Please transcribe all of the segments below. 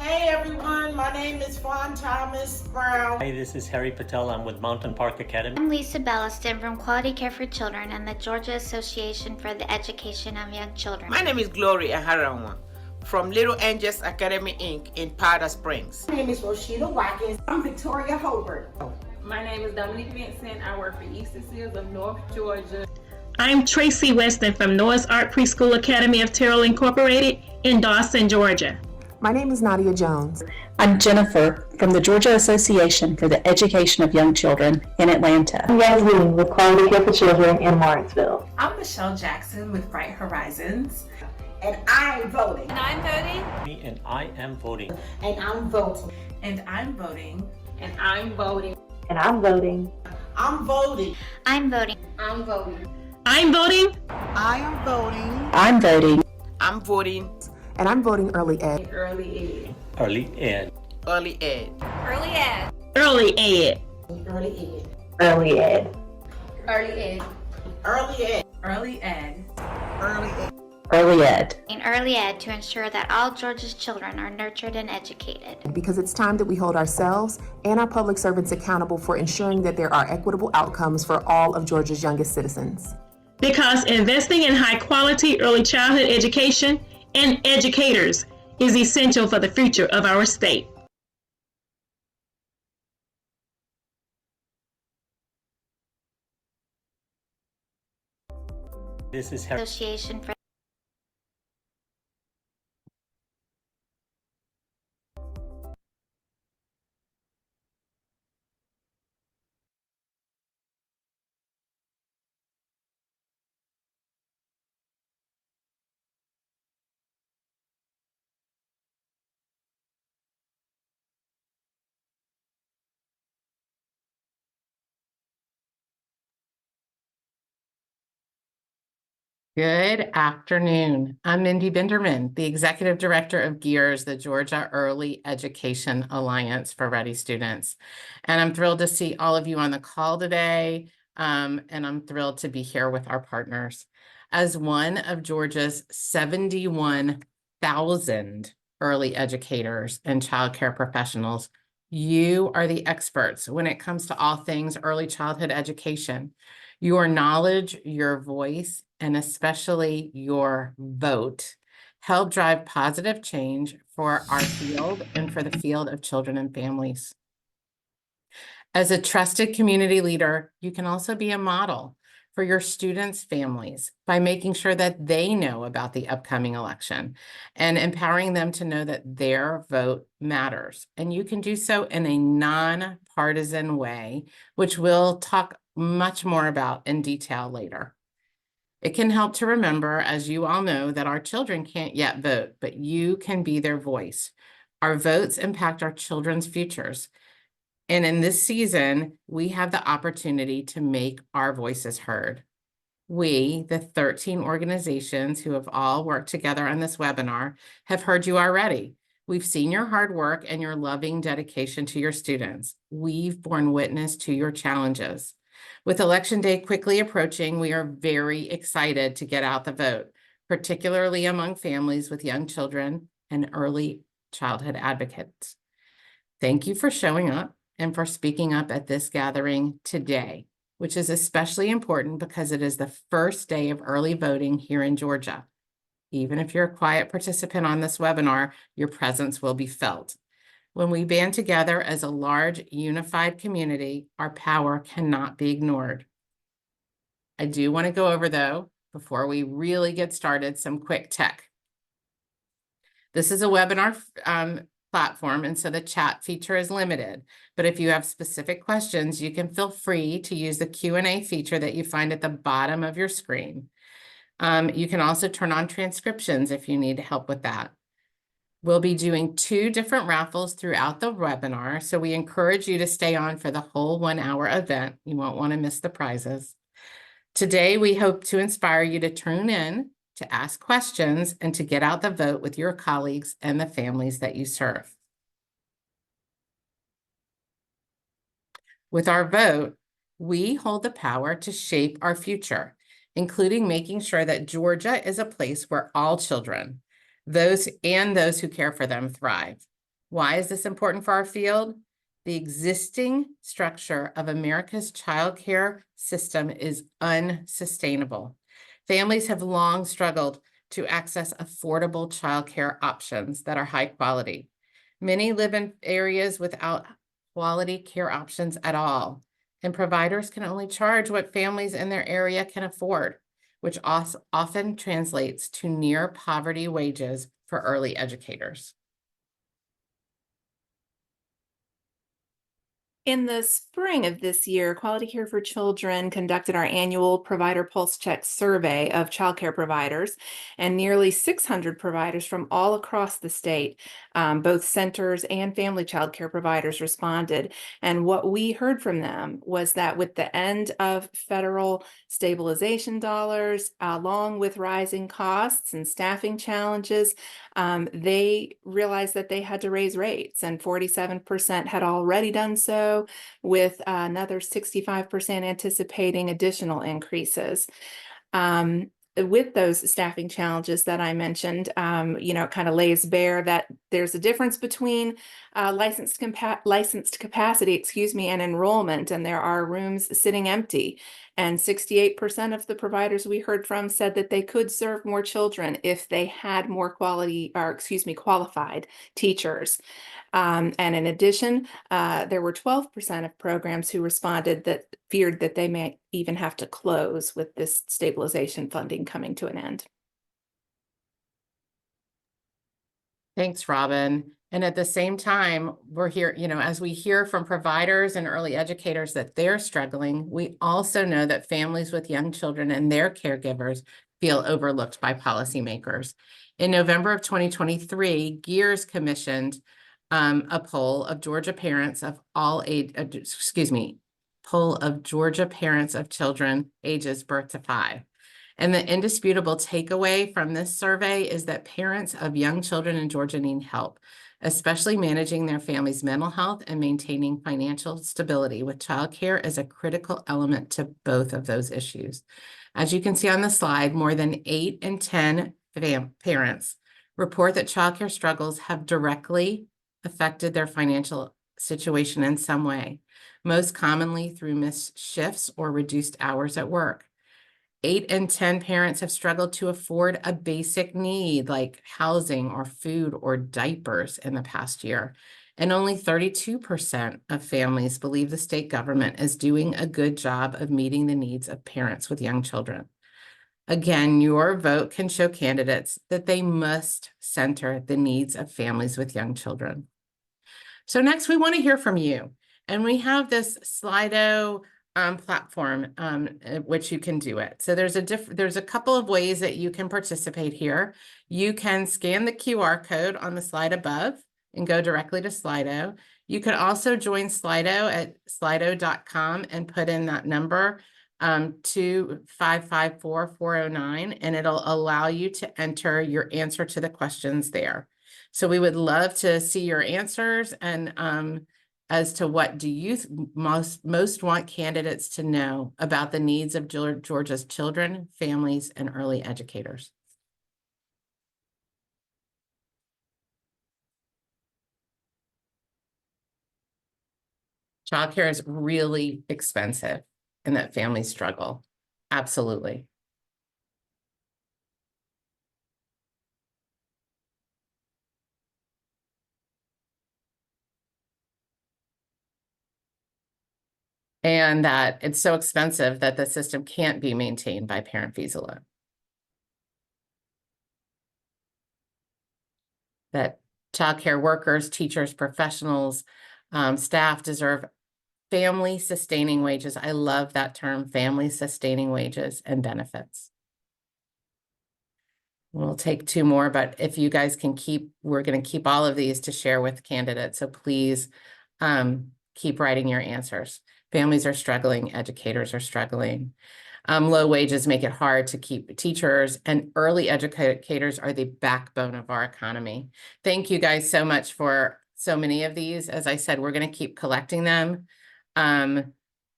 Hey everyone, my name is Fawn Thomas Brown. Hi, this is Harry Patel. I'm with Mountain Park Academy. I'm Lisa Belliston from Quality Care for Children and the Georgia Association for the Education of Young Children. My name is Gloria Harawa from Little Angels Academy Inc. in Powder Springs. My name is Rashida Watkins. I'm Victoria Hobart. My name is Dominique Vincent. I work for Eastern Seals of North Georgia. I'm Tracy Weston from Noah's Ark Preschool Academy of Terrell Incorporated in Dawson, Georgia. My name is Nadia Jones. I'm Jennifer from the Georgia Association for the Education of Young Children in Atlanta. I'm Yasmin with Quality Care for Children in Lawrenceville. I'm Michelle Jackson with Bright Horizons. And I'm voting. And I'm voting. And I am voting. And I'm voting. And I'm voting. And I'm voting. And I'm voting. I'm voting. I'm voting. I'm voting. I'm voting. I am voting. I'm voting. I'm voting. And I'm voting early ed. Early ed. Early ed. Early ed. Early ed. Early ed. Early ed. Early ed. Early ed. Early ed. Early ed. Early ed. Early ed. In early ed to ensure that all Georgia's children are nurtured and educated. Because it's time that we hold ourselves and our public servants accountable for ensuring that there are equitable outcomes for all of Georgia's youngest citizens. Because investing in high quality early childhood education and educators is essential for the future of our state. This is Harry. Association for Good afternoon. I'm Mindy Binderman, the Executive Director of GEARS, the Georgia Early Education Alliance for Ready Students. And I'm thrilled to see all of you on the call today. And I'm thrilled to be here with our partners. As one of Georgia's 71,000 early educators and childcare professionals, you are the experts when it comes to all things early childhood education. Your knowledge, your voice, and especially your vote help drive positive change for our field and for the field of children and families. As a trusted community leader, you can also be a model for your students' families by making sure that they know about the upcoming election and empowering them to know that their vote matters. And you can do so in a nonpartisan way, which we'll talk much more about in detail later. It can help to remember, as you all know, that our children can't yet vote, but you can be their voice. Our votes impact our children's futures. And in this season, we have the opportunity to make our voices heard. We, the 13 organizations who have all worked together on this webinar, have heard you already. We've seen your hard work and your loving dedication to your students. We've borne witness to your challenges. With Election Day quickly approaching, we are very excited to get out the vote, particularly among families with young children and early childhood advocates. Thank you for showing up and for speaking up at this gathering today, which is especially important because it is the first day of early voting here in Georgia. Even if you're a quiet participant on this webinar, your presence will be felt. When we band together as a large, unified community, our power cannot be ignored. I do want to go over, though, before we really get started, some quick tech. This is a webinar platform, and so the chat feature is limited. But if you have specific questions, you can feel free to use the Q&A feature that you find at the bottom of your screen. You can also turn on transcriptions if you need help with that. We'll be doing 2 different raffles throughout the webinar, so we encourage you to stay on for the whole 1-hour event. You won't want to miss the prizes. Today, we hope to inspire you to tune in, to ask questions, and to get out the vote with your colleagues and the families that you serve. With our vote, we hold the power to shape our future, including making sure that Georgia is a place where all children, those who care for them, thrive. Why is this important for our field? The existing structure of America's child care system is unsustainable. Families have long struggled to access affordable child care options that are high quality. Many live in areas without quality care options at all, and providers can only charge what families in their area can afford, which often translates to near poverty wages for early educators. In the spring of this year, Quality Care for Children conducted our annual Provider Pulse Check survey of childcare providers, and nearly 600 providers from all across the state, both centers and family childcare providers, responded. And what we heard from them was that with the end of federal stabilization dollars, along with rising costs and staffing challenges, they realized that they had to raise rates, and 47% had already done so, with another 65% anticipating additional increases. With those staffing challenges that I mentioned, it kind of lays bare that there's a difference between licensed capacity, and enrollment, and there are rooms sitting empty. And 68% of the providers we heard from said that they could serve more children if they had more qualified teachers. And in addition, there were 12% of programs who responded that feared that they may even have to close with this stabilization funding coming to an end. Thanks, Robin. And at the same time, we're here, as we hear from providers and early educators that they're struggling, we also know that families with young children and their caregivers feel overlooked by policymakers. In November of 2023, GEERS commissioned a poll of Georgia parents of children ages birth to 5. And the indisputable takeaway from this survey is that parents of young children in Georgia need help, especially managing their family's mental health and maintaining financial stability, with childcare as a critical element to both of those issues. As you can see on the slide, more than 8 in 10 parents report that childcare struggles have directly affected their financial situation in some way, most commonly through missed shifts or reduced hours at work. 8 in 10 parents have struggled to afford a basic need like housing or food or diapers in the past year. And only 32% of families believe the state government is doing a good job of meeting the needs of parents with young children. Again, your vote can show candidates that they must center the needs of families with young children. So next, we want to hear from you. And we have this Slido platform which you can do it. So there's a couple of ways that you can participate here. You can scan the QR code on the slide above and go directly to Slido. You can also join Slido at slido.com and put in that number 2554409, and it'll allow you to enter your answer to the questions there. So we would love to see your answers, and as to what do you most want candidates to know about the needs of Georgia's children, families, and early educators. Childcare is really expensive and that families struggle. Absolutely. And that it's so expensive that the system can't be maintained by parent fees alone. That childcare workers, teachers, professionals, staff deserve family sustaining wages. I love that term, family sustaining wages and benefits. We'll take 2 more, but if you guys can we're going to keep all of these to share with candidates. So please keep writing your answers. Families are struggling, educators are struggling. Low wages make it hard to keep teachers, and early educators are the backbone of our economy. Thank you guys so much for so many of these. As I said, we're going to keep collecting them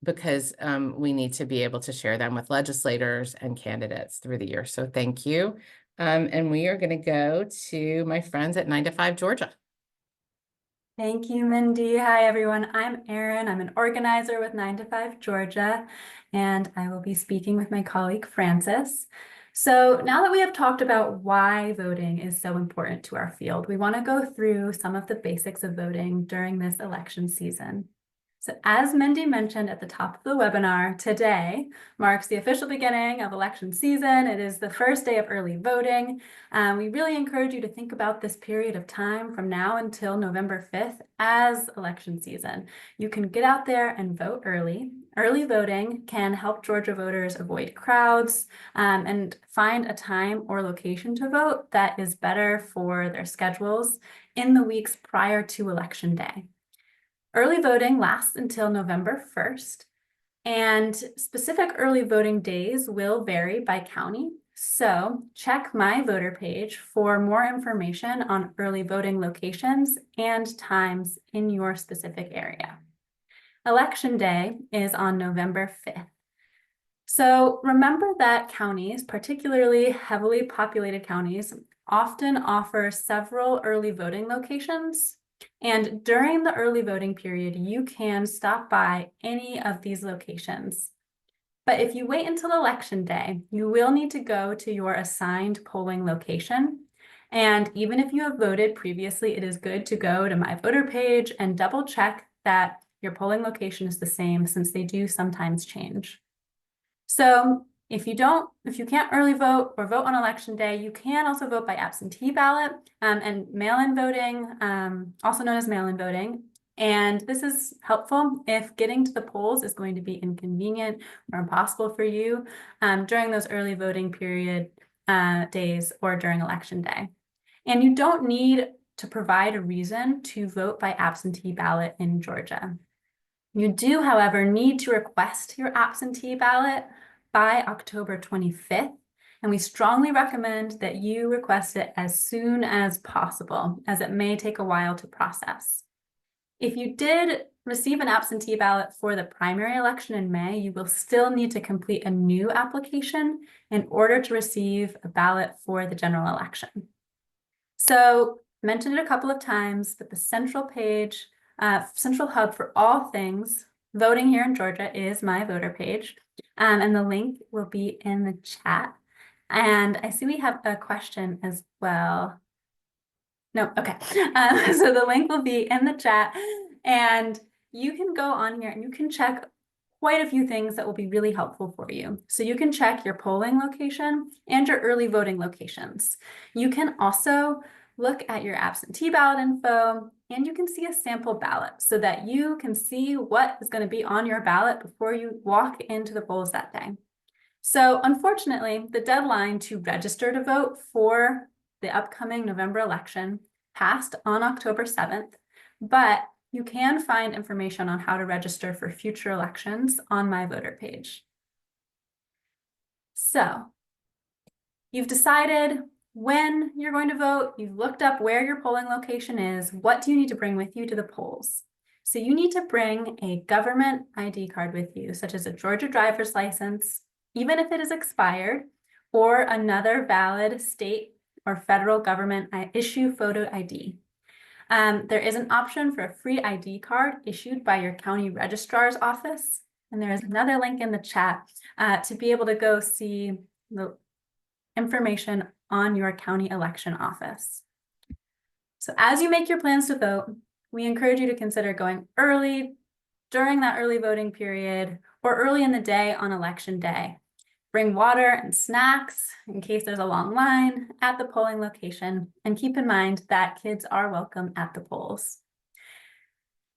because we need to be able to share them with legislators and candidates through the year. So thank you. And we are going to go to my friends at 9 to 5 Georgia. Thank you, Mindy. Hi, everyone. I'm Erin. I'm an organizer with 9 to 5 Georgia, and I will be speaking with my colleague, Frances. So now that we have talked about why voting is so important to our field, we want to go through some of the basics of voting during this election season. So as Mindy mentioned at the top of the webinar, today marks the official beginning of election season. It is the first day of early voting. We really encourage you to think about this period of time from now until November 5th as election season. You can get out there and vote early. Early voting can help Georgia voters avoid crowds and find a time or location to vote that is better for their schedules in the weeks prior to Election Day. Early voting lasts until November 1st, and specific early voting days will vary by county. So check My Voter page for more information on early voting locations and times in your specific area. Election Day is on November 5th. So remember that counties, particularly heavily populated counties, often offer several early voting locations. And during the early voting period, you can stop by any of these locations. But if you wait until Election Day, you will need to go to your assigned polling location. And even if you have voted previously, it is good to go to My Voter page and double check that your polling location is the same, since they do sometimes change. So if you can't early vote or vote on Election Day, you can also vote by absentee ballot and mail-in voting, also known as mail-in voting. And this is helpful if getting to the polls is going to be inconvenient or impossible for you during those early voting period days or during Election Day. And you don't need to provide a reason to vote by absentee ballot in Georgia. You do, however, need to request your absentee ballot by October 25th, and we strongly recommend that you request it as soon as possible, as it may take a while to process. If you did receive an absentee ballot for the primary election in May, you will still need to complete a new application in order to receive a ballot for the general election. So I mentioned it a couple of times, but the central page, central hub for all things voting here in Georgia is My Voter page. And the link will be in the chat. And I see we have a question as well. No, okay. So the link will be in the chat, and you can go on here and you can check quite a few things that will be really helpful for you. So you can check your polling location and your early voting locations. You can also look at your absentee ballot info, and you can see a sample ballot so that you can see what is going to be on your ballot before you walk into the polls that day. So unfortunately, the deadline to register to vote for the upcoming November election passed on October 7th, but you can find information on how to register for future elections on My Voter page. So you've decided when you're going to vote, you've looked up where your polling location is, what do you need to bring with you to the polls? So you need to bring a government ID card with you, such as a Georgia driver's license, even if it is expired, or another valid state or federal government issue photo ID. There is an option for a free ID card issued by your county registrar's office. And there is another link in the chat to be able to go see the information on your county election office. So as you make your plans to vote, we encourage you to consider going early during that early voting period or early in the day on Election Day. Bring water and snacks in case there's a long line at the polling location, and keep in mind that kids are welcome at the polls.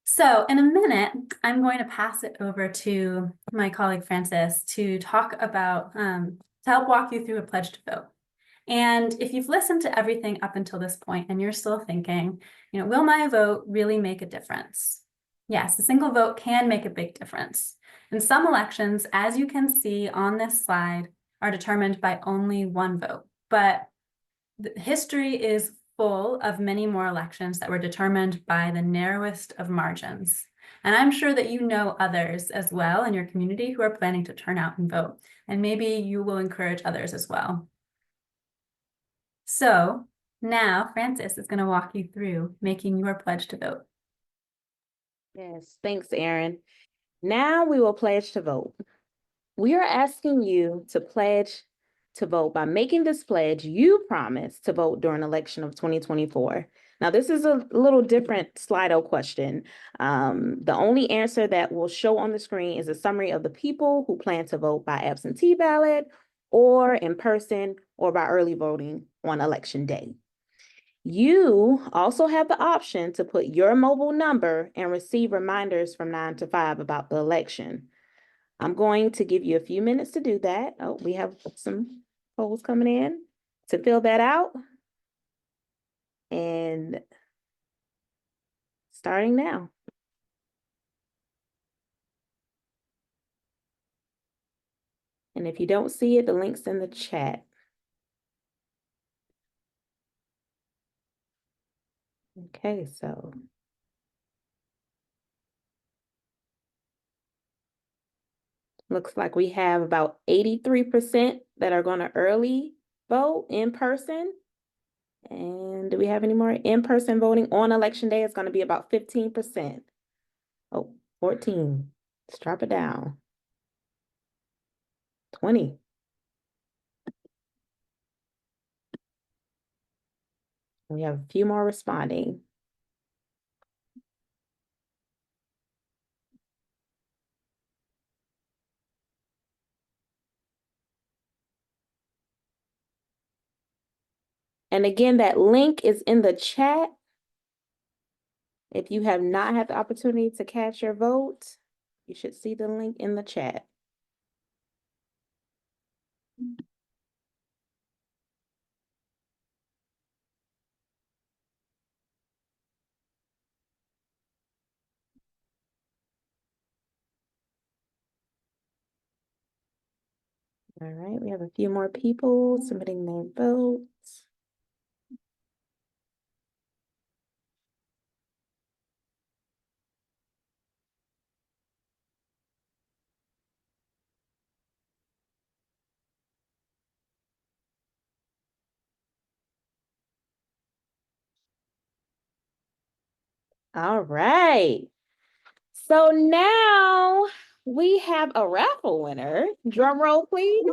So in a minute, I'm going to pass it over to my colleague Frances to talk about, to help walk you through a pledge to vote. And if you've listened to everything up until this point and you're still thinking, will my vote really make a difference? Yes, a single vote can make a big difference. And some elections, as you can see on this slide, are determined by only one vote. But history is full of many more elections that were determined by the narrowest of margins. And I'm sure that you know others as well in your community who are planning to turn out and vote. And maybe you will encourage others as well. So now Frances is going to walk you through making your pledge to vote. Yes, thanks, Aaron. Now we will pledge to vote. We are asking you to pledge to vote. By making this pledge, you promise to vote during election of 2024. Now, this is a little different Slido question. The only answer that will show on the screen is a summary of the people who plan to vote by absentee ballot or in person or by early voting on election day. You also have the option to put your mobile number and receive reminders from 9 to 5 about the election. I'm going to give you a few minutes to do that. Oh, we have some polls coming in to fill that out. And starting now. And if you don't see it, the link's in the chat. Okay, so. Looks like we have about 83% that are going to early vote in person. And do we have any more in-person voting on election day? It's going to be about 15%. Oh, 14. Let's drop it down. 20. We have a few more responding. And again, that link is in the chat. If you have not had the opportunity to cast your vote, you should see the link in the chat. All right, we have a few more people submitting their votes. All right. So now we have a raffle winner. Drum roll, please.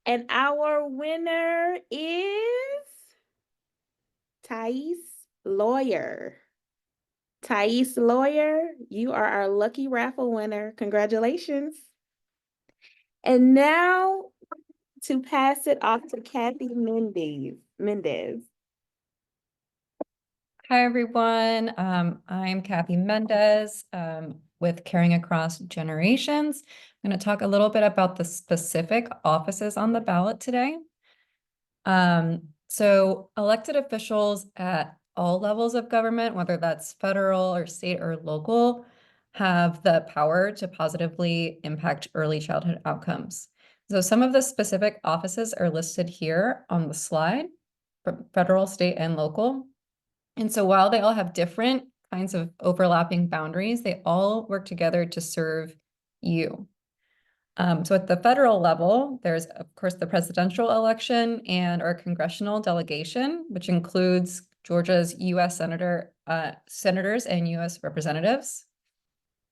And our winner is Thais Lawyer. Thais Lawyer, you are our lucky raffle winner. Congratulations. And now to pass it off to Kathy Mendez. Hi, everyone. I'm Kathy Mendez with Caring Across Generations. I'm going to talk a little bit about the specific offices on the ballot today. So elected officials at all levels of government, whether that's federal or state or local, have the power to positively impact early childhood outcomes. So some of the specific offices are listed here on the slide, from federal, state, and local. And so while they all have different kinds of overlapping boundaries, they all work together to serve you. So at the federal level, there's, of course, the presidential election and our congressional delegation, which includes Georgia's U.S. senators and U.S. representatives.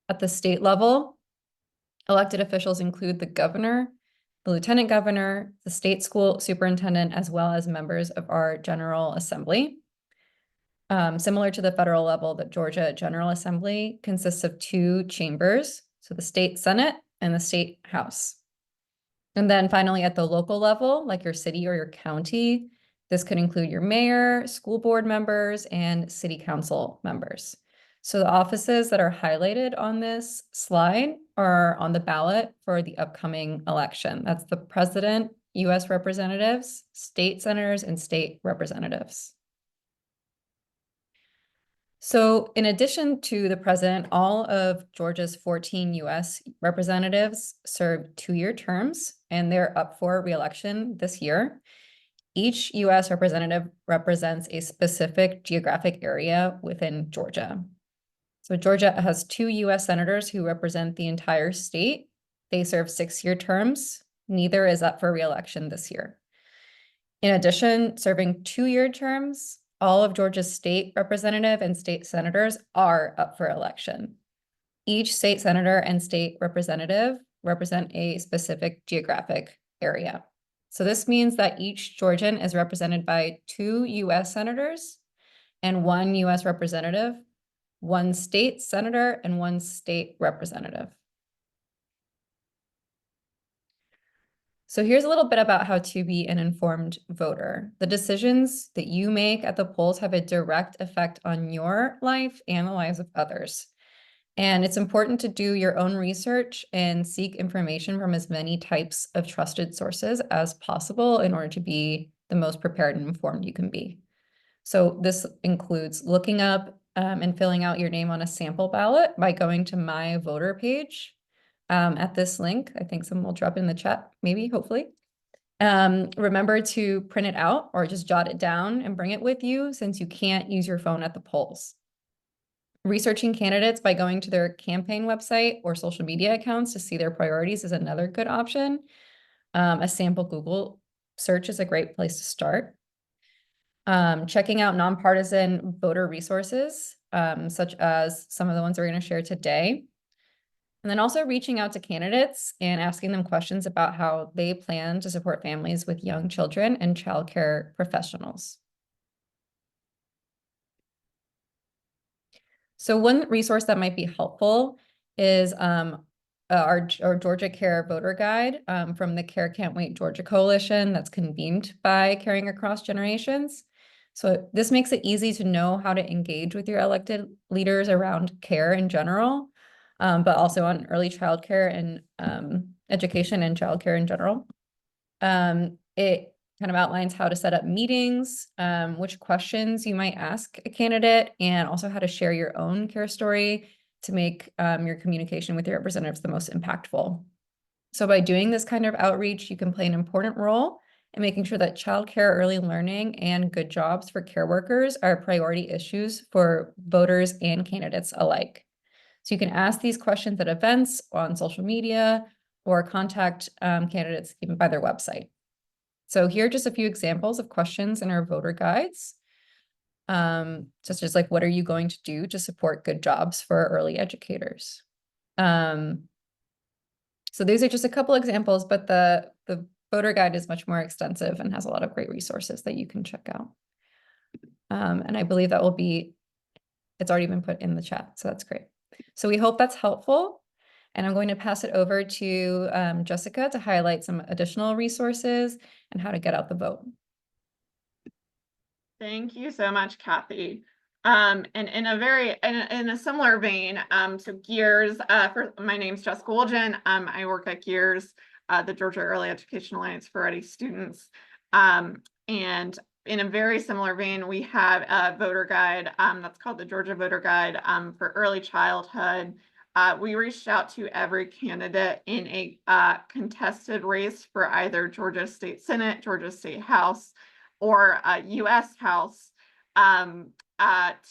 At the state level, elected officials include the governor, the lieutenant governor, the state school superintendent, as well as members of our General Assembly. Similar to the federal level, the Georgia General Assembly consists of two chambers, so the state Senate and the state House. And then finally, at the local level, like your city or your county, this could include your mayor, school board members, and city council members. So the offices that are highlighted on this slide are on the ballot for the upcoming election. That's the president, U.S. representatives, state senators, and state representatives. So in addition to the president, all of Georgia's 14 U.S. representatives serve 2-year terms, and they're up for re-election this year. Each U.S. representative represents a specific geographic area within Georgia. So Georgia has 2 U.S. senators who represent the entire state. They serve 6-year terms. Neither is up for re-election this year. In addition, serving 2-year terms all of Georgia's state representative and state senators are up for election. Each state senator and state representative represent a specific geographic area. So this means that each Georgian is represented by 2 U.S. senators and 1 U.S. representative, 1 state senator, and 1 state representative. So here's a little bit about how to be an informed voter. The decisions that you make at the polls have a direct effect on your life and the lives of others. And it's important to do your own research and seek information from as many types of trusted sources as possible in order to be the most prepared and informed you can be. So this includes looking up and filling out your name on a sample ballot by going to My Voter page at this link. I think someone will drop it in the chat, maybe, hopefully. Remember to print it out or just jot it down and bring it with you since you can't use your phone at the polls. Researching candidates by going to their campaign website or social media accounts to see their priorities is another good option. A sample Google search is a great place to start. Checking out nonpartisan voter resources, such as some of the ones we're going to share today. And then also reaching out to candidates and asking them questions about how they plan to support families with young children and childcare professionals. So one resource that might be helpful is our Georgia Care Voter Guide from the Care Can't Wait Georgia Coalition that's convened by Caring Across Generations. So this makes it easy to know how to engage with your elected leaders around care in general, but also on early childcare and education and childcare in general. It kind of outlines how to set up meetings, which questions you might ask a candidate, and also how to share your own care story to make your communication with your representatives the most impactful. So by doing this kind of outreach, you can play an important role in making sure that childcare, early learning, and good jobs for care workers are priority issues for voters and candidates alike. So you can ask these questions at events, on social media, or contact candidates even by their website. So here are just a few examples of questions in our voter guides, such as like, what are you going to do to support good jobs for early educators? So these are just a couple examples, but the voter guide is much more extensive and has a lot of great resources that you can check out. And I believe that it's already been put in the chat, so that's great. So we hope that's helpful. And I'm going to pass it over to Jessica to highlight some additional resources and how to get out the vote. Thank you so much, Kathy. And in a similar vein, so GEARS, my name's Jessica Woolgen. I work at GEARS, the Georgia Early Education Alliance for Ready Students. And in a very similar vein, we have a voter guide that's called the Georgia Voter Guide for early childhood. We reached out to every candidate in a contested race for either Georgia State Senate, Georgia State House, or U.S. House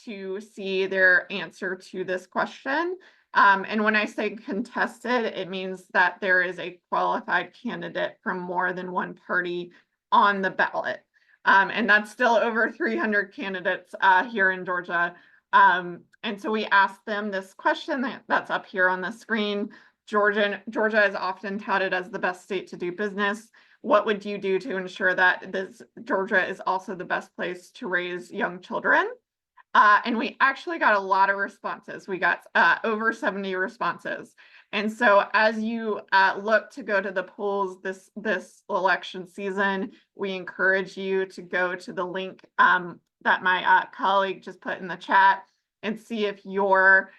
to see their answer to this question. And when I say contested, it means that there is a qualified candidate from more than one party on the ballot. And that's still over 300 candidates here in Georgia. And so we asked them this question that's up here on the screen. Georgia is often touted as the best state to do business. What would you do to ensure that Georgia is also the best place to raise young children? And we actually got a lot of responses. We got over 70 responses. And so as you look to go to the polls this election season, we encourage you to go to the link that my colleague just put in the chat and see if your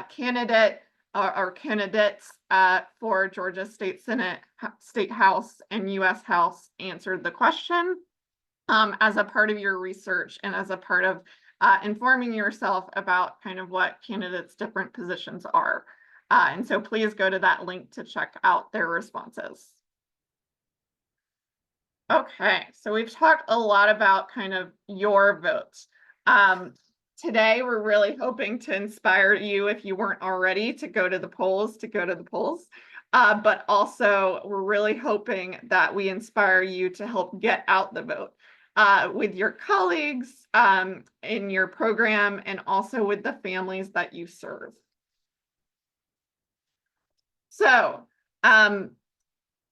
candidate or candidates for Georgia State Senate, State House, and U.S. House answered the question as a part of your research and as a part of informing yourself about kind of what candidates' different positions are. And so please go to that link to check out their responses. Okay, so we've talked a lot about kind of your votes. Today, we're really hoping to inspire you, if you weren't already, to go to the polls, but also we're really hoping that we inspire you to help get out the vote. with your colleagues in your program, and also with the families that you serve. So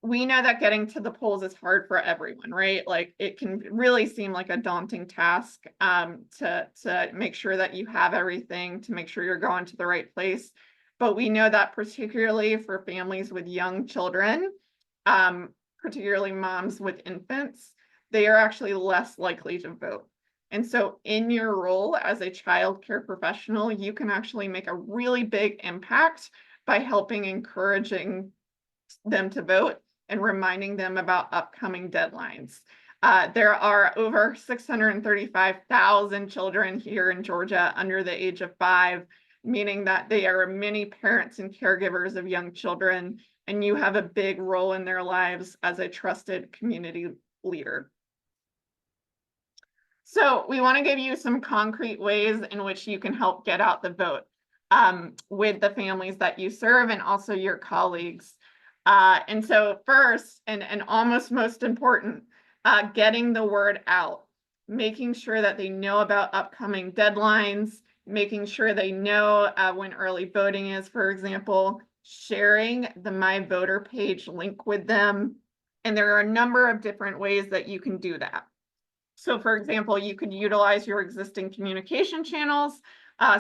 we know that getting to the polls is hard for everyone, right? Like it can really seem like a daunting task to make sure that you have everything, to make sure you're going to the right place. But we know that particularly for families with young children, particularly moms with infants, they are actually less likely to vote. And so in your role as a child care professional, you can actually make a really big impact by helping encouraging them to vote and reminding them about upcoming deadlines. There are over 635,000 children here in Georgia under the age of 5, meaning that they are many parents and caregivers of young children, and you have a big role in their lives as a trusted community leader. So we want to give you some concrete ways in which you can help get out the vote with the families that you serve and also your colleagues. And so first, and almost most important, getting the word out, making sure that they know about upcoming deadlines, making sure they know when early voting is, for example, sharing the My Voter page link with them. And there are a number of different ways that you can do that. So for example, you could utilize your existing communication channels,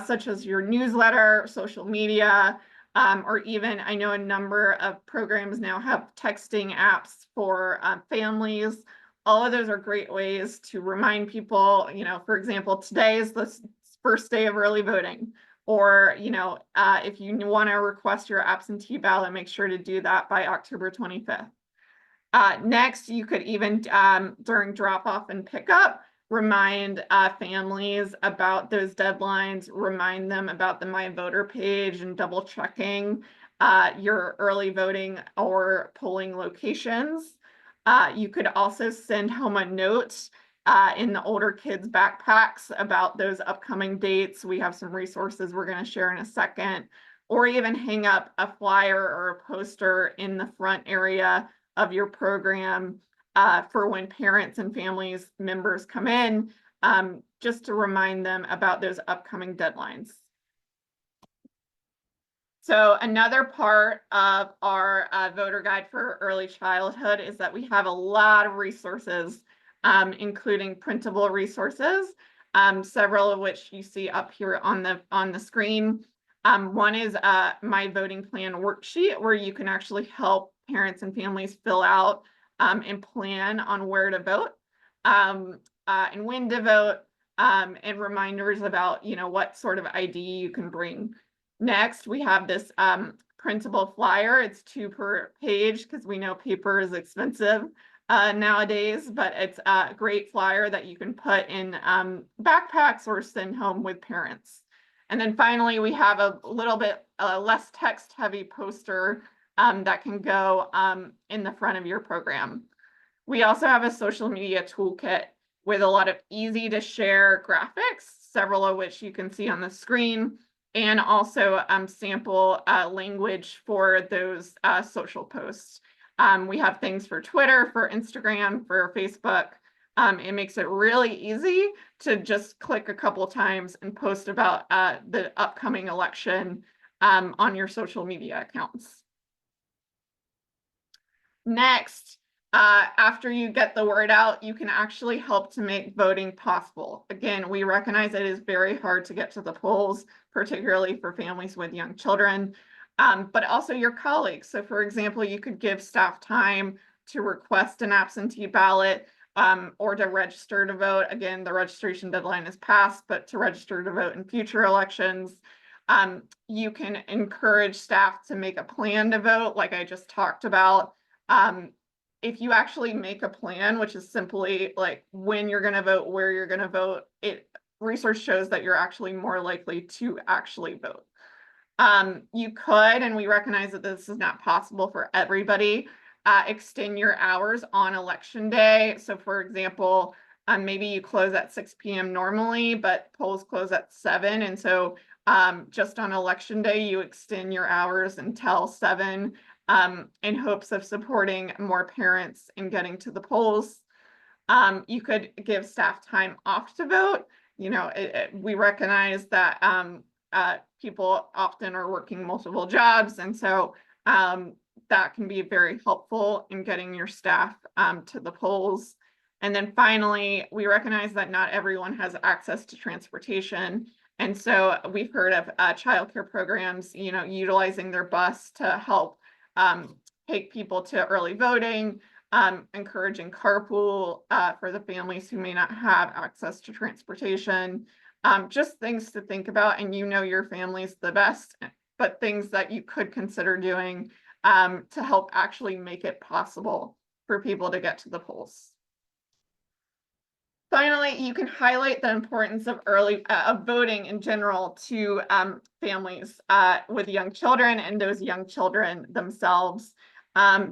such as your newsletter, social media, or even I know a number of programs now have texting apps for families. All of those are great ways to remind people, you know, for example, today is the first day of early voting. Or, you know, if you want to request your absentee ballot, make sure to do that by October 25th. Next, you could even during drop off and pickup, remind families about those deadlines, remind them about the My Voter page and double checking your early voting or polling locations. You could also send home a note in the older kids' backpacks about those upcoming dates. We have some resources we're going to share in a second, or even hang up a flyer or a poster in the front area of your program for when parents and families members come in, just to remind them about those upcoming deadlines. So another part of our voter guide for early childhood is that we have a lot of resources, including printable resources, several of which you see up here on the screen. One is My Voting Plan worksheet, where you can actually help parents and families fill out and plan on where to vote and when to vote, and reminders about, you know, what sort of ID you can bring. Next, we have this printable flyer. It's 2 per page because we know paper is expensive nowadays, but it's a great flyer that you can put in backpacks or send home with parents. And then finally, we have a little bit less text heavy poster that can go in the front of your program. We also have a social media toolkit with a lot of easy to share graphics, several of which you can see on the screen, and also sample language for those social posts. We have things for Twitter, for Instagram, for Facebook. It makes it really easy to just click a couple times and post about the upcoming election on your social media accounts. Next, after you get the word out, you can actually help to make voting possible. Again, we recognize it is very hard to get to the polls, particularly for families with young children, but also your colleagues. So for example, you could give staff time to request an absentee ballot or to register to vote. Again, the registration deadline is passed, but to register to vote in future elections. You can encourage staff to make a plan to vote, like I just talked about. If you actually make a plan, which is simply like when you're going to vote, where you're going to vote, research shows that you're actually more likely to actually vote. You could, and we recognize that this is not possible for everybody, extend your hours on election day. So for example, maybe you close at 6 p.m. normally, but polls close at 7. And so just on election day, you extend your hours until 7 in hopes of supporting more parents in getting to the polls. You could give staff time off to vote. You know, we recognize that people often are working multiple jobs, and so that can be very helpful in getting your staff to the polls. And then finally, we recognize that not everyone has access to transportation. And so we've heard of childcare programs, you know, utilizing their bus to help take people to early voting, encouraging carpool for the families who may not have access to transportation. Just things to think about, and you know your family's the best, but things that you could consider doing to help actually make it possible for people to get to the polls. Finally, you can highlight the importance of voting in general to families with young children and those young children themselves.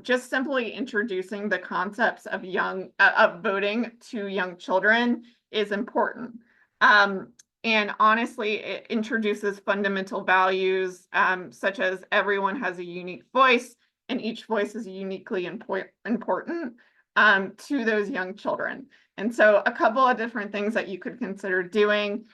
Just simply introducing the concepts of voting to young children is important. And honestly, it introduces fundamental values such as everyone has a unique voice and each voice is uniquely important to those young children. And so a couple of different things that you could consider doing.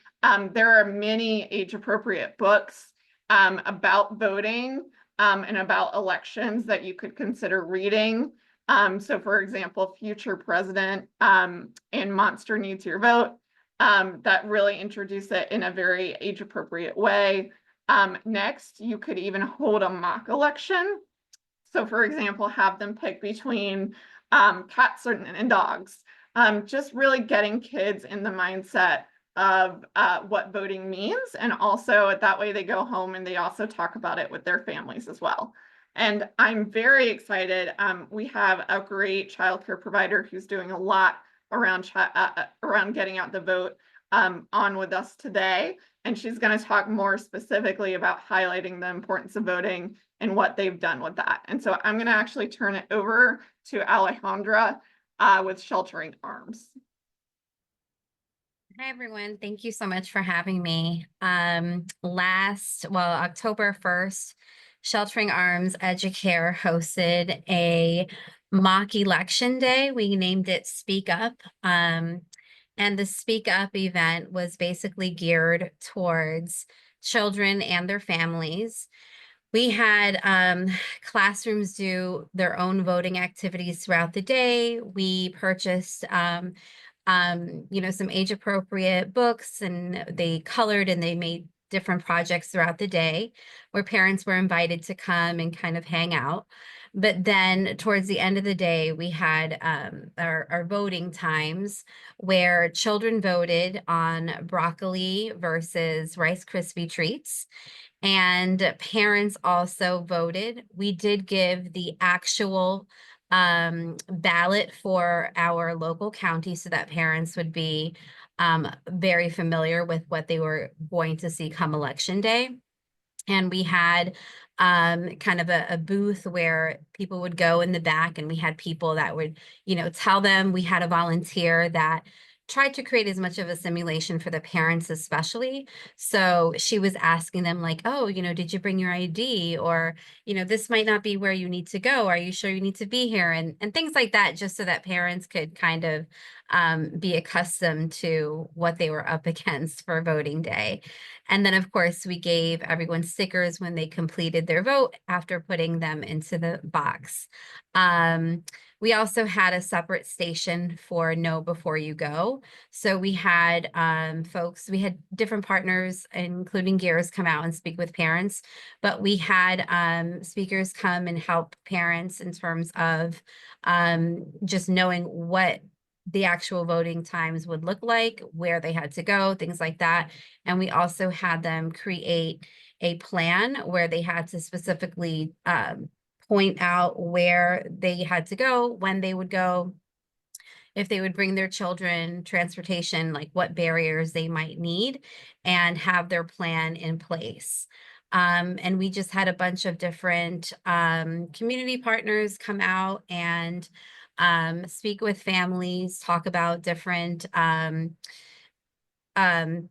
There are many age-appropriate books about voting and about elections that you could consider reading. So for example, Future President and Monster Needs Your Vote, that really introduce it in a very age-appropriate way. Next, you could even hold a mock election. So for example, have them pick between cats and dogs. Just really getting kids in the mindset of what voting means. And also that way they go home and they also talk about it with their families as well. And I'm very excited. We have a great childcare provider who's doing a lot around getting out the vote on with us today. And she's going to talk more specifically about highlighting the importance of voting and what they've done with that. And so I'm going to actually turn it over to Alejandra with Sheltering Arms. Hi, everyone. Thank you so much for having me. October 1st, Sheltering Arms Educare hosted a mock election day. We named it Speak Up. And the Speak Up event was basically geared towards children and their families. We had classrooms do their own voting activities throughout the day. We purchased some age-appropriate books, and they colored and they made different projects throughout the day where parents were invited to come and kind of hang out. But then towards the end of the day, we had our voting times where children voted on broccoli versus Rice Krispie treats. And parents also voted. We did give the actual ballot for our local county so that parents would be very familiar with what they were going to see come election day. And we had kind of a booth where people would go in the back, and we had people that would, tell them. We had a volunteer that tried to create as much of a simulation for the parents especially. So she was asking them like, oh, did you bring your ID? Or, this might not be where you need to go. Are you sure you need to be here? And things like that, just so that parents could kind of be accustomed to what they were up against for voting day. And then, of course, we gave everyone stickers when they completed their vote after putting them into the box. We also had a separate station for Know Before You Go. So we had we had different partners, including Gears, come out and speak with parents, but we had speakers come and help parents in terms of just knowing what the actual voting times would look like, where they had to go, things like that. And we also had them create a plan where they had to specifically point out where they had to go, when they would go, if they would bring their children, transportation, like what barriers they might need, and have their plan in place. And we just had a bunch of different community partners come out and speak with families, talk about different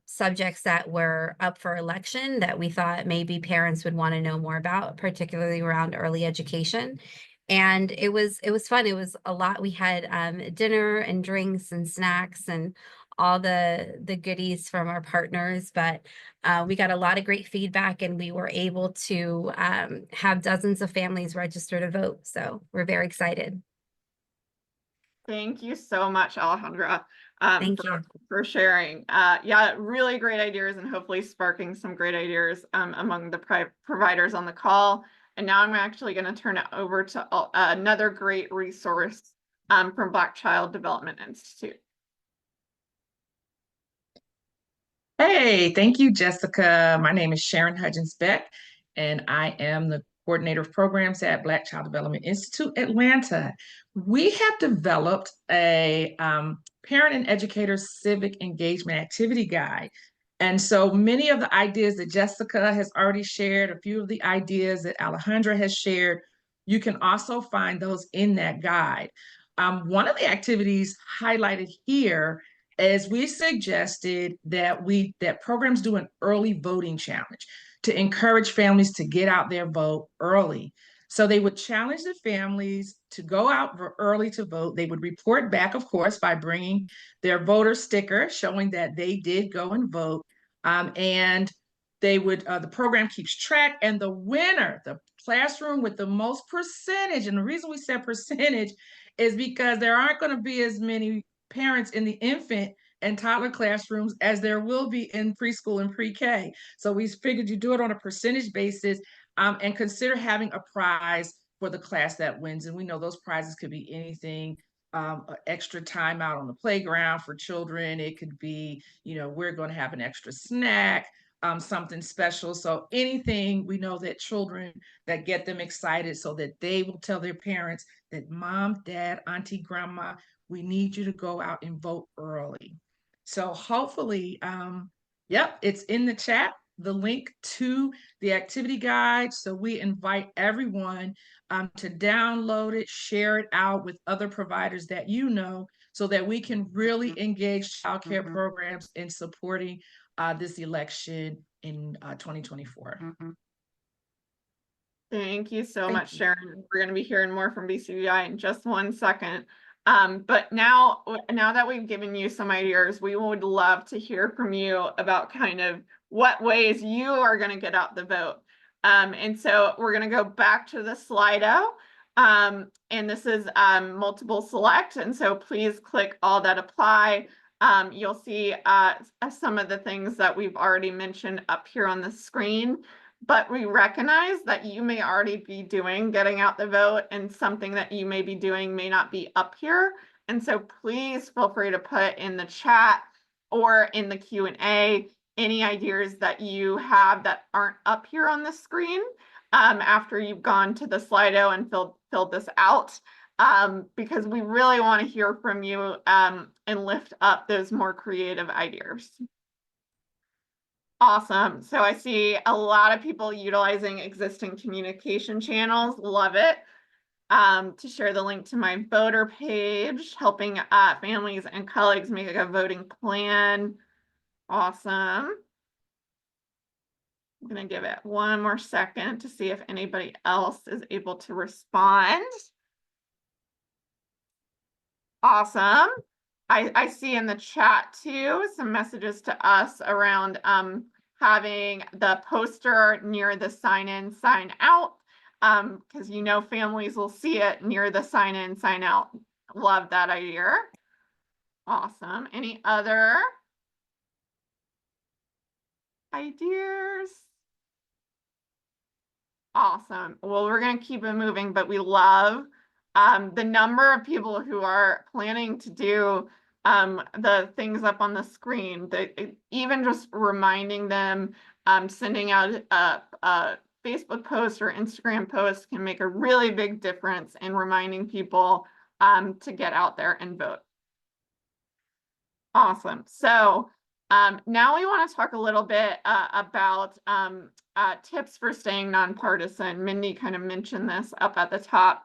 subjects that were up for election that we thought maybe parents would want to know more about, particularly around early education. And it was fun. It was a lot. We had dinner and drinks and snacks and all the goodies from our partners, but we got a lot of great feedback, and we were able to have dozens of families register to vote. So we're very excited. Thank you so much, Alejandra, Thank you for sharing. Yeah, really great ideas, and hopefully sparking some great ideas among the providers on the call. And now I'm actually going to turn it over to another great resource from Black Child Development Institute. Hey, thank you, Jessica. My name is Sharon Hudgens Beck, and I am the coordinator of programs at Black Child Development Institute Atlanta. We have developed a parent and educator civic engagement activity guide. And so many of the ideas that Jessica has already shared, a few of the ideas that Alejandra has shared, you can also find those in that guide. One of the activities highlighted here is we suggested that programs do an early voting challenge to encourage families to get out there, vote early. So they would challenge the families to go out early to vote. They would report back, of course, by bringing their voter sticker showing that they did go and vote. And they would, the program keeps track, and the winner, the classroom with the most percentage, and the reason we said percentage is because there aren't going to be as many parents in the infant and toddler classrooms as there will be in preschool and pre-K. So we figured you do it on a percentage basis, and consider having a prize for the class that wins. And we know those prizes could be anything, extra time out on the playground for children. It could be, we're going to have an extra snack, something special. So anything, we know that children that get them excited so that they will tell their parents that mom, dad, auntie, grandma, we need you to go out and vote early. So hopefully, it's in the chat, the link to the activity guide. So we invite everyone to download it, share it out with other providers that you know, so that we can really engage childcare programs in supporting this election in 2024. Thank you so much, Sharon. We're going to be hearing more from BCDI in just 1 second. But now that we've given you some ideas, we would love to hear from you about kind of what ways you are going to get out the vote. And so we're going to go back to the Slido. And this is multiple select. And so please click all that apply. You'll see some of the things that we've already mentioned up here on the screen. But we recognize that you may already be getting out the vote, and something that you may be doing may not be up here. And so please feel free to put in the chat or in the Q&A any ideas that you have that aren't up here on the screen after you've gone to the Slido and filled this out, because we really want to hear from you and lift up those more creative ideas. Awesome. So I see a lot of people utilizing existing communication channels. Love it. To share the link to my voter page, helping families and colleagues make a voting plan. Awesome. I'm going to give it 1 more second to see if anybody else is able to respond. Awesome. I see in the chat too some messages to us around having the poster near the sign in, sign out, because families will see it near the sign in, sign out. Love that idea. Awesome. Any other ideas? Awesome. Well, we're going to keep it moving, but we love the number of people who are planning to do the things up on the screen. Even just reminding them, sending out a Facebook post or Instagram post can make a really big difference in reminding people to get out there and vote. Awesome. So now we want to talk a little bit about tips for staying nonpartisan. Mindy kind of mentioned this up at the top.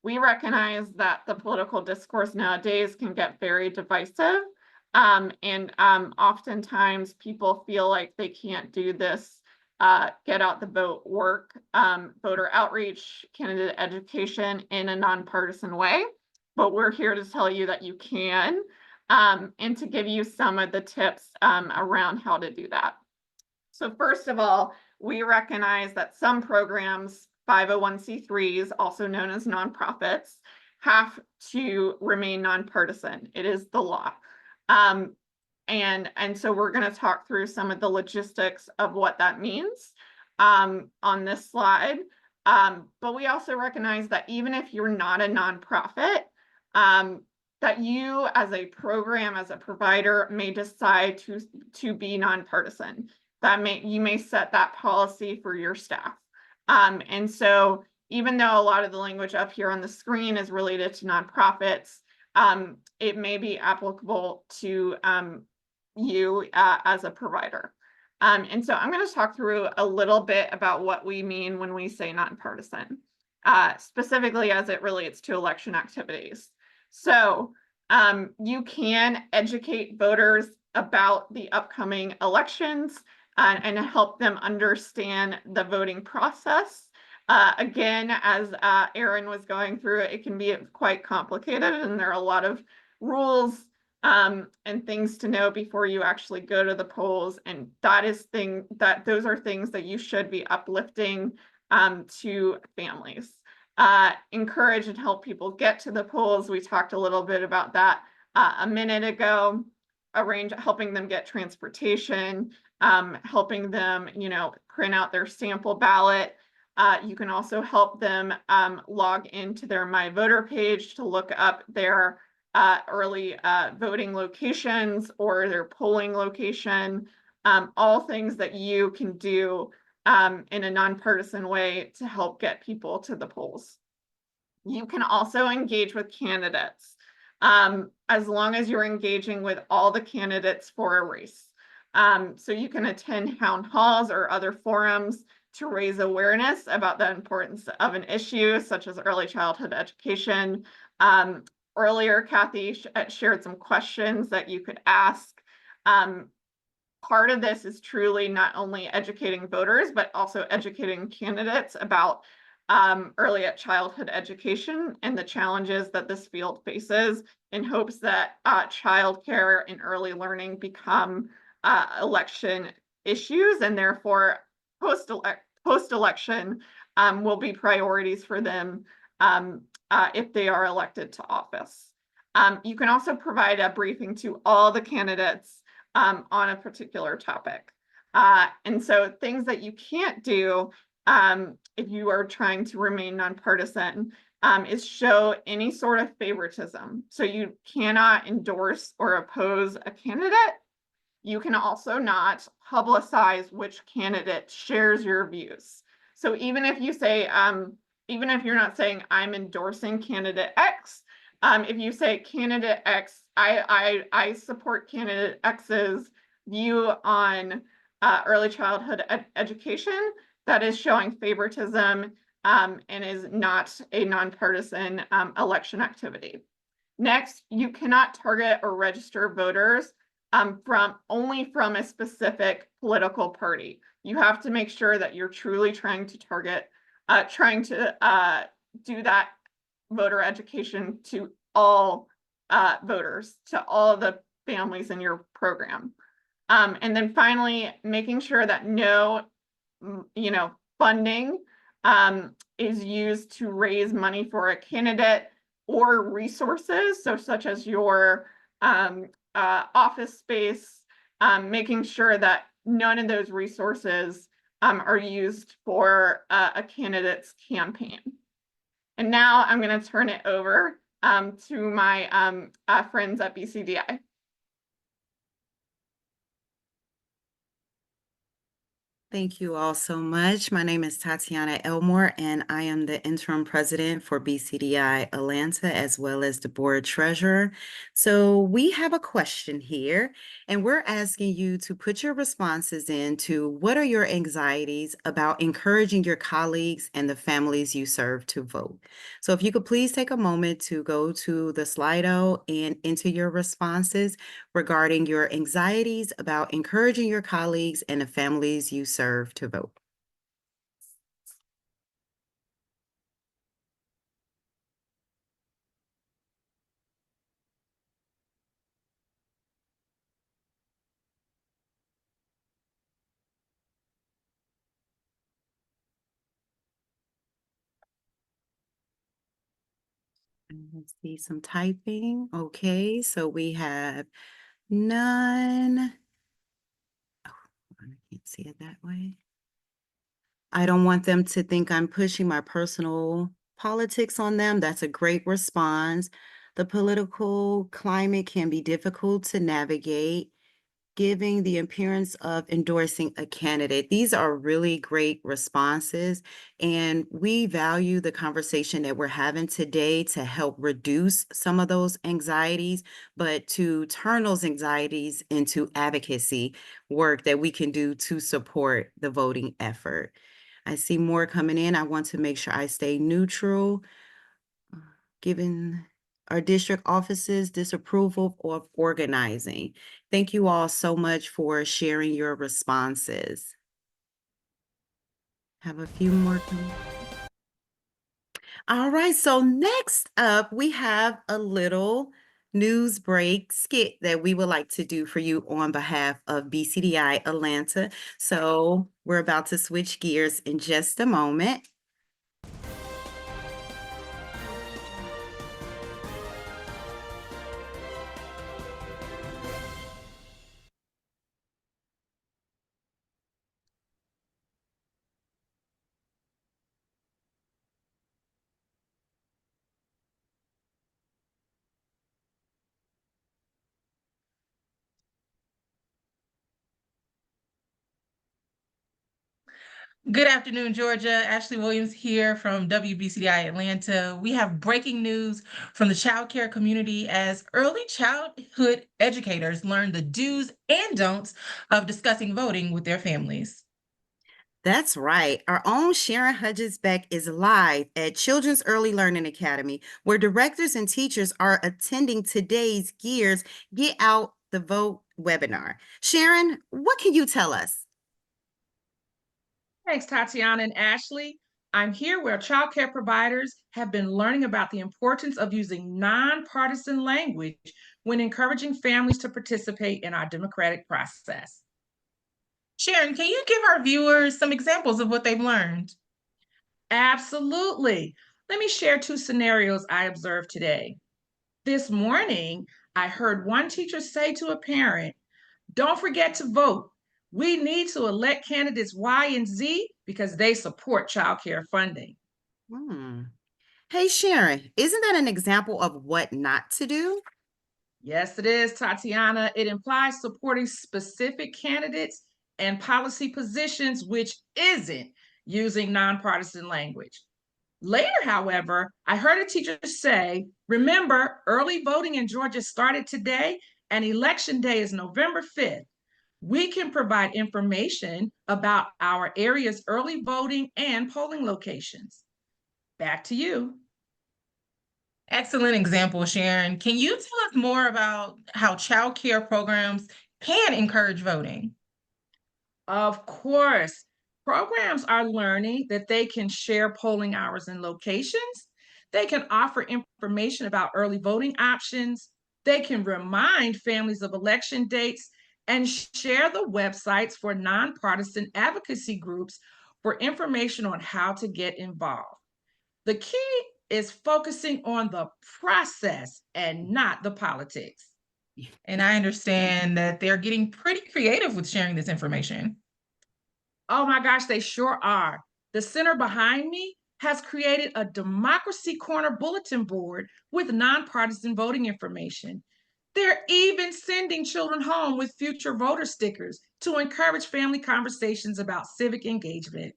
We recognize that the political discourse nowadays can get very divisive, and oftentimes people feel like they can't do this get out the vote work, voter outreach, candidate education in a nonpartisan way. But we're here to tell you that you can, and to give you some of the tips around how to do that. So first of all, we recognize that some programs, 501c3s, also known as nonprofits, have to remain nonpartisan. It is the law. And so we're going to talk through some of the logistics of what that means on this slide. But we also recognize that even if you're not a nonprofit, that you as a program, as a provider, may decide to be nonpartisan. You may set that policy for your staff. And so even though a lot of the language up here on the screen is related to nonprofits, it may be applicable to you as a provider. And so I'm going to talk through a little bit about what we mean when we say nonpartisan, specifically as it relates to election activities. So you can educate voters about the upcoming elections and help them understand the voting process. Again, as Erin was going through, it can be quite complicated, and there are a lot of rules and things to know before you actually go to the polls. And those are things that you should be uplifting to families. Encourage and help people get to the polls. We talked a little bit about that a minute ago. Helping them get transportation, helping them, print out their sample ballot. You can also help them log into their My Voter page to look up their early voting locations or their polling location. All things that you can do in a nonpartisan way to help get people to the polls. You can also engage with candidates as long as you're engaging with all the candidates for a race. So you can attend town halls or other forums to raise awareness about the importance of an issue such as early childhood education. Earlier, Kathy shared some questions that you could ask. Part of this is truly not only educating voters, but also educating candidates about early childhood education and the challenges that this field faces, in hopes that childcare and early learning become election issues, and therefore post-election will be priorities for them if they are elected to office. You can also provide a briefing to all the candidates on a particular topic. And so things that you can't do if you are trying to remain nonpartisan is show any sort of favoritism. So you cannot endorse or oppose a candidate. You can also not publicize which candidate shares your views. So even if you say, even if you're not saying I'm endorsing candidate X, if you say candidate X, I support candidate X's view on early childhood education, that is showing favoritism and is not a nonpartisan election activity. Next, you cannot target or register voters only from a specific political party. You have to make sure that you're truly trying to target, do that voter education to all voters, to all of the families in your program. And then finally, making sure that no, funding is used to raise money for a candidate or resources, so such as your office space, making sure that none of those resources are used for a candidate's campaign. And now I'm going to turn it over to my friends at BCDI. Thank you all so much. My name is Tatiana Elmore, and I am the interim president for BCDI Atlanta, as well as the board treasurer. So we have a question here, and we're asking you to put your responses into what are your anxieties about encouraging your colleagues and the families you serve to vote. So if you could please take a moment to go to the Slido and enter your responses regarding your anxieties about encouraging your colleagues and the families you serve serve to vote. I see some typing. Okay, so we have none. Oh, I can't see it that way. I don't want them to think I'm pushing my personal politics on them. That's a great response. The political climate can be difficult to navigate, giving the appearance of endorsing a candidate. These are really great responses, and we value the conversation that we're having today to help reduce some of those anxieties, but to turn those anxieties into advocacy work that we can do to support the voting effort. I see more coming in. I want to make sure I stay neutral, given our district offices disapproval of organizing. Thank you all so much for sharing your responses. Have a few more coming. All right, so next up, we have a little news break skit that we would like to do for you on behalf of BCDI Atlanta. So we're about to switch gears in just a moment. Good afternoon, Georgia. Ashley Williams here from WBCDI Atlanta. We have breaking news from the child care community as early childhood educators learn the do's and don'ts of discussing voting with their families. That's right. Our own Sharon Hudgens Beck is live at Children's Early Learning Academy, where directors and teachers are attending today's Gears Get Out the Vote webinar. Sharon, what can you tell us? Thanks, Tatiana and Ashley. I'm here where child care providers have been learning about the importance of using nonpartisan language when encouraging families to participate in our democratic process. Sharon, can you give our viewers some examples of what they've learned? Absolutely. Let me share 2 scenarios I observed today. This morning, I heard one teacher say to a parent, "Don't forget to vote. We need to elect candidates Y and Z because they support child care funding." Hey, Sharon, isn't that an example of what not to do? Yes, it is, Tatiana. It implies supporting specific candidates and policy positions, which isn't using nonpartisan language. Later, however, I heard a teacher say, "Remember, early voting in Georgia started today and election day is November 5th. We can provide information about our area's early voting and polling locations." Back to you. Excellent example, Sharon. Can you tell us more about how child care programs can encourage voting? Of course. Programs are learning that they can share polling hours and locations. They can offer information about early voting options. They can remind families of election dates and share the websites for nonpartisan advocacy groups for information on how to get involved. The key is focusing on the process and not the politics. And I understand that they're getting pretty creative with sharing this information. Oh my gosh, they sure are. The center behind me has created a Democracy Corner bulletin board with nonpartisan voting information. They're even sending children home with future voter stickers to encourage family conversations about civic engagement.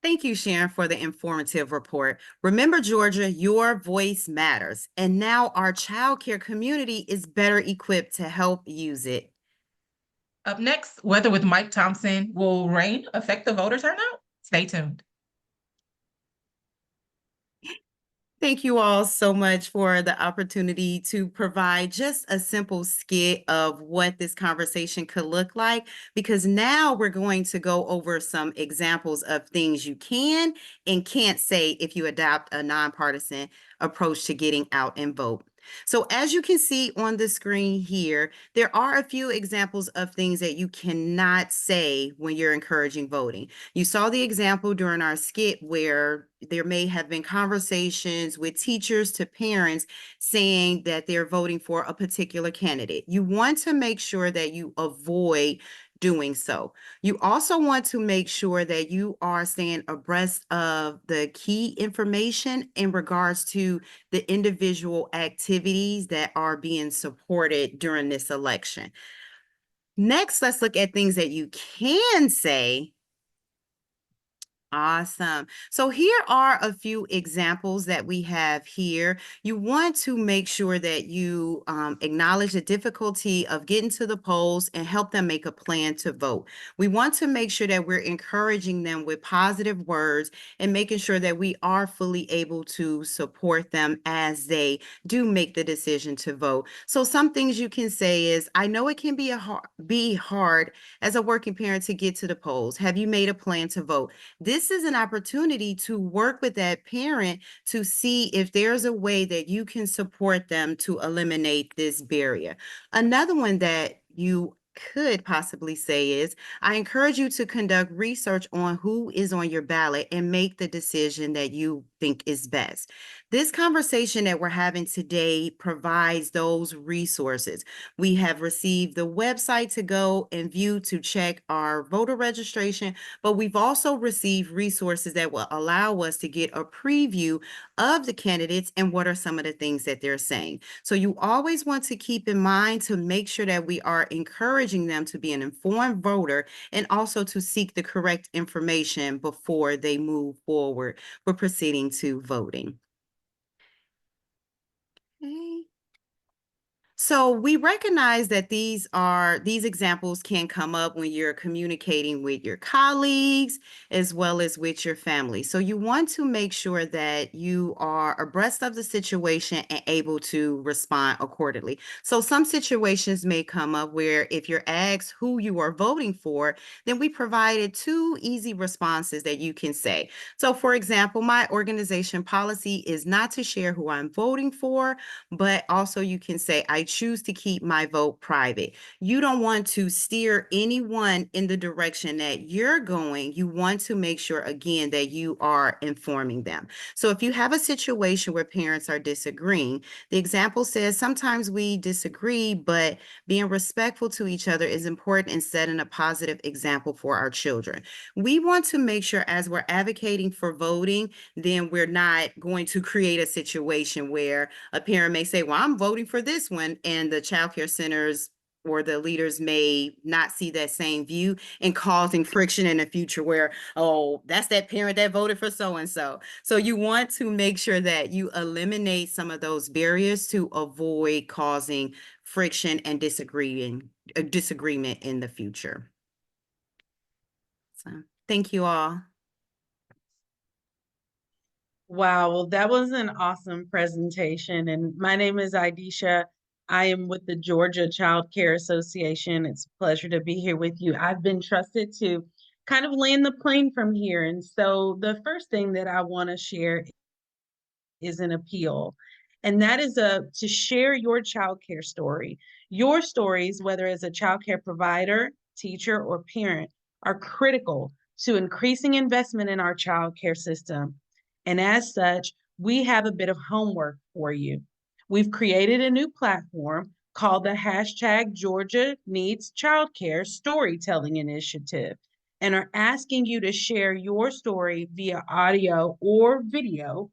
Thank you, Sharon, for the informative report. Remember, Georgia, your voice matters. And now our child care community is better equipped to help use it. Up next, Weather with Mike Thompson. Will rain affect the voter turnout? Stay tuned. Thank you all so much for the opportunity to provide just a simple skit of what this conversation could look like, because now we're going to go over some examples of things you can and can't say if you adopt a nonpartisan approach to getting out and vote. So as you can see on the screen here, there are a few examples of things that you cannot say when you're encouraging voting. You saw the example during our skit where there may have been conversations with teachers to parents saying that they're voting for a particular candidate. You want to make sure that you avoid doing so. You also want to make sure that you are staying abreast of the key information in regards to the individual activities that are being supported during this election. Next, let's look at things that you can say. Awesome. So here are a few examples that we have here. You want to make sure that you acknowledge the difficulty of getting to the polls and help them make a plan to vote. We want to make sure that we're encouraging them with positive words and making sure that we are fully able to support them as they do make the decision to vote. So some things you can say is, I know it can be hard as a working parent to get to the polls. Have you made a plan to vote? This is an opportunity to work with that parent to see if there's a way that you can support them to eliminate this barrier. Another one that you could possibly say is, I encourage you to conduct research on who is on your ballot and make the decision that you think is best. This conversation that we're having today provides those resources. We have received the website to go and view to check our voter registration, but we've also received resources that will allow us to get a preview of the candidates and what are some of the things that they're saying. So you always want to keep in mind to make sure that we are encouraging them to be an informed voter and also to seek the correct information before they move forward with proceeding to voting. Okay. So we recognize that these examples can come up when you're communicating with your colleagues as well as with your family. So you want to make sure that you are abreast of the situation and able to respond accordingly. So some situations may come up where if you're asked who you are voting for, then we provided 2 easy responses that you can say. So for example, my organization policy is not to share who I'm voting for, but also you can say, I choose to keep my vote private. You don't want to steer anyone in the direction that you're going. You want to make sure, again, that you are informing them. So if you have a situation where parents are disagreeing, the example says sometimes we disagree, but being respectful to each other is important in setting a positive example for our children. We want to make sure as we're advocating for voting, then we're not going to create a situation where a parent may say, well, I'm voting for this one, and the child care centers or the leaders may not see that same view and causing friction in the future where, oh, that's that parent that voted for so-and-so. So you want to make sure that you eliminate some of those barriers to avoid causing friction and disagreement in the future. So thank you all. Wow, well, that was an awesome presentation. And my name is Idisha. I am with the Georgia Child Care Association. It's a pleasure to be here with you. I've been trusted to kind of land the plane from here. And so the first thing that I want to share is an appeal. And that is to share your child care story. Your stories, whether as a child care provider, teacher, or parent, are critical to increasing investment in our child care system. And as such, we have a bit of homework for you. We've created a new platform called the hashtag Georgia Needs Childcare Storytelling Initiative and are asking you to share your story via audio or video,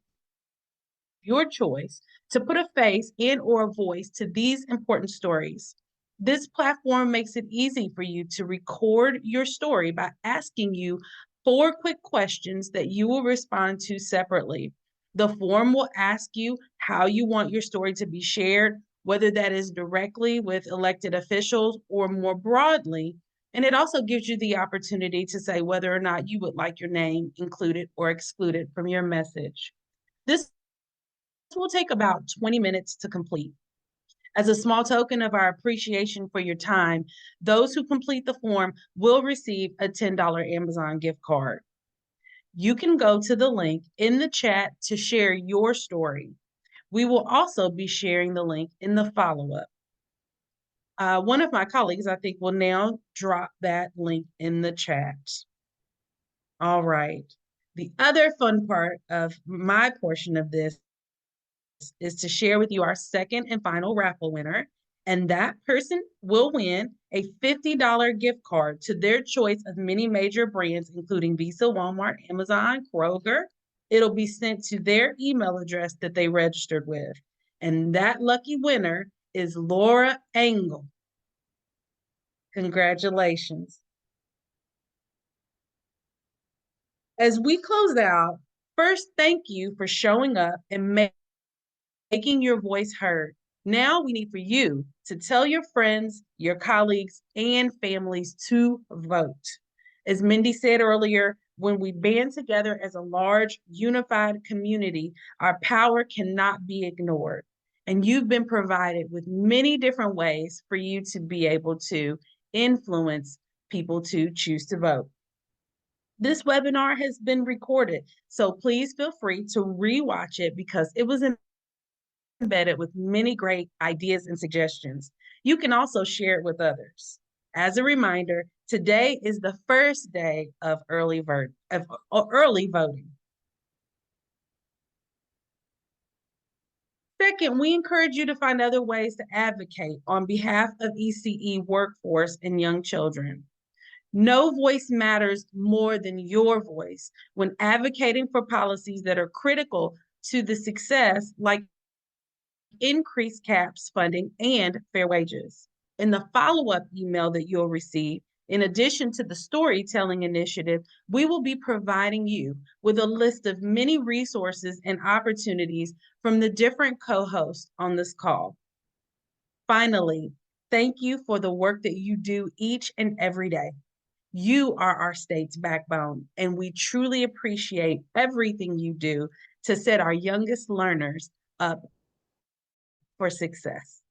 your choice, to put a face and or a voice to these important stories. This platform makes it easy for you to record your story by asking you 4 quick questions that you will respond to separately. The form will ask you how you want your story to be shared, whether that is directly with elected officials or more broadly. And it also gives you the opportunity to say whether or not you would like your name included or excluded from your message. This will take about 20 minutes to complete. As a small token of our appreciation for your time, those who complete the form will receive a $10 Amazon gift card. You can go to the link in the chat to share your story. We will also be sharing the link in the follow-up. One of my colleagues, I think, will now drop that link in the chat. All right. The other fun part of my portion of this is to share with you our second and final raffle winner, and that person will win a $50 gift card to their choice of many major brands, including Visa, Walmart, Amazon, Kroger. It'll be sent to their email address that they registered with. And that lucky winner is Laura Engel. Congratulations. As we close out, first, thank you for showing up and making your voice heard. Now we need for you to tell your friends, your colleagues, and families to vote. As Mindy said earlier, when we band together as a large, unified community, our power cannot be ignored. And you've been provided with many different ways for you to be able to influence people to choose to vote. This webinar has been recorded, so please feel free to rewatch it because it was embedded with many great ideas and suggestions. You can also share it with others. As a reminder, today is the first day of early voting. Second, we encourage you to find other ways to advocate on behalf of ECE workforce and young children. No voice matters more than your voice when advocating for policies that are critical to the success, like increased CAPS funding and fair wages. In the follow-up email that you'll receive, in addition to the storytelling initiative, we will be providing you with a list of many resources and opportunities from the different co-hosts on this call. Finally, thank you for the work that you do each and every day. You are our state's backbone, and we truly appreciate everything you do to set our youngest learners up for success.